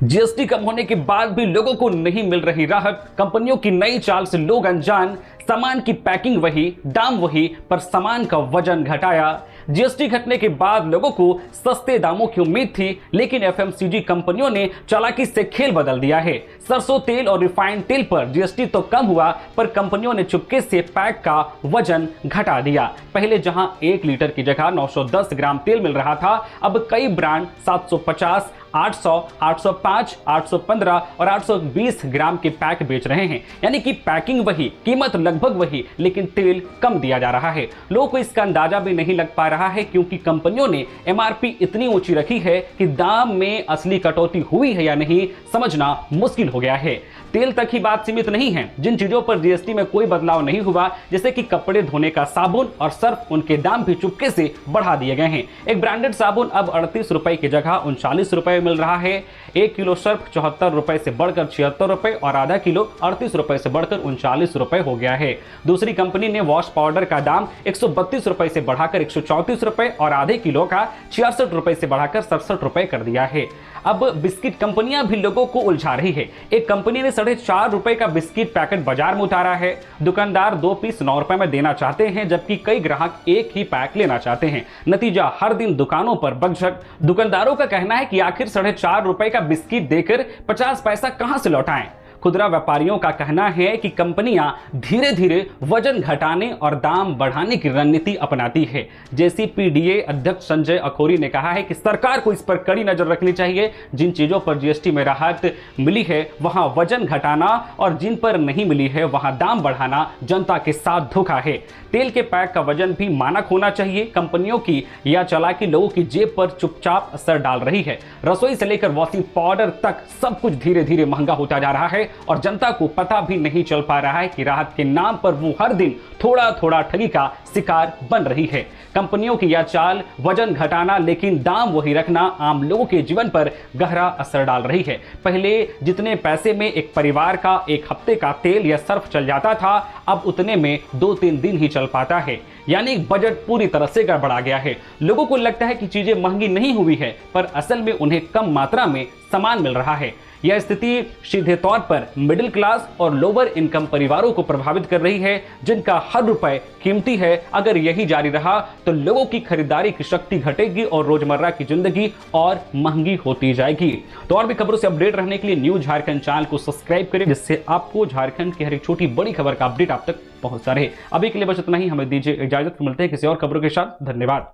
GST कम होने के बाद भी लोगों को नहीं मिल रही राहत। कंपनियों की नई चाल से लोग अनजान। सामान की पैकिंग वही, दाम वही, पर सामान का वजन घटाया। जीएसटी घटने के बाद लोगों को सस्ते दामों की उम्मीद थी, लेकिन एफएमसीजी कंपनियों ने चालाकी से खेल बदल दिया है। सरसों तेल और रिफाइंड तेल पर जीएसटी तो कम हुआ, पर कंपनियों ने चुपके से पैक का वजन घटा दिया। पहले जहां 1 लीटर की जगह 910 ग्राम तेल मिल रहा था, अब कई ब्रांड 750, 800, 805, 815 और 820 ग्राम के पैक बेच रहे हैं। यानी कि पैकिंग वही, कीमत लगभग वही, लेकिन तेल कम दिया जा रहा है। लोगों को इसका अंदाजा भी नहीं लग पा रहा है, क्योंकि कंपनियों ने एमआरपी इतनी ऊंची रखी है कि दाम में असली कटौती हुई है या नहीं समझना मुश्किल हो गया है। तेल तक ही बात सीमित नहीं है। जिन चीजों पर जीएसटी में कोई बदलाव नहीं हुआ, जैसे कि कपड़े धोने का साबुन और सर्फ, उनके दाम भी चुपके से बढ़ा दिए गए हैं। एक ब्रांडेड साबुन अब 38 रुपए की जगह 39 रुपए मिल रहा है। 1 किलो सर्फ 74 रुपए से बढ़कर 76 रुपए और आधा किलो 38 रुपए से बढ़कर 39 रुपए हो गया है। दूसरी कंपनी ने वॉश पाउडर का दाम 132 रुपए से बढ़ाकर 134 रुपए और आधे किलो का 66 रुपए से बढ़ाकर 67 रुपए कर दिया है। अब बिस्किट कंपनियां भी लोगों को उलझा रही है। एक कंपनी ने 4.5 रुपए का बिस्किट पैकेट बाजार में उतारा है। दुकानदार 2 पीस 9 रुपए में देना चाहते हैं, जबकि कई ग्राहक एक ही पैक लेना चाहते हैं। नतीजा, हर दिन दुकानों पर बकझक। दुकानदारों का कहना है कि आखिर 4.5 रुपए का बिस्किट देकर 50 पैसा कहां से लौटाएं। खुदरा व्यापारियों का कहना है कि कंपनियां धीरे धीरे वजन घटाने और दाम बढ़ाने की रणनीति अपनाती है। जेसीपीडीए अध्यक्ष संजय अखौरी ने कहा है कि सरकार को इस पर कड़ी नजर रखनी चाहिए। जिन चीजों पर जीएसटी में राहत मिली है वहां वजन घटाना, और जिन पर नहीं मिली है वहां दाम बढ़ाना जनता के साथ धोखा है। तेल के पैक का वजन भी मानक होना चाहिए। कंपनियों की यह चालाकी लोगों की जेब पर चुपचाप असर डाल रही है। रसोई से लेकर वॉशिंग पाउडर तक सब कुछ धीरे धीरे महंगा होता जा रहा है, और जनता को पता भी नहीं चल पा रहा है कि राहत के नाम पर वो हर दिन थोड़ा थोड़ा ठगी का शिकार बन रही है। कंपनियों की यह चाल, वजन घटाना लेकिन दाम वही रखना, आम लोगों के जीवन पर गहरा असर डाल रही है। पहले जितने पैसे में एक परिवार का एक हफ्ते का तेल या सर्फ चल जाता था, अब उतने में 2-3 दिन ही चल पाता है। यानी बजट पूरी तरह से गड़बड़ा गया है। लोगों को लगता है कि चीजें महंगी नहीं हुई है, पर असल में उन्हें कम मात्रा में सामान मिल रहा है। यह स्थिति सीधे तौर पर मिडिल क्लास और लोअर इनकम परिवारों को प्रभावित कर रही है, जिनका हर रुपए कीमती है। अगर यही जारी रहा तो लोगों की खरीदारी की शक्ति घटेगी और रोजमर्रा की जिंदगी और महंगी होती जाएगी। तो और भी खबरों से अपडेट रहने के लिए न्यूज झारखंड चैनल को सब्सक्राइब करें, जिससे आपको झारखंड की हर एक छोटी बड़ी खबर का अपडेट आप तक पहुंचता रहे। अभी के लिए बस इतना ही। हमें दीजिए इजाजत। मिलते हैं किसी और खबरों के साथ। धन्यवाद।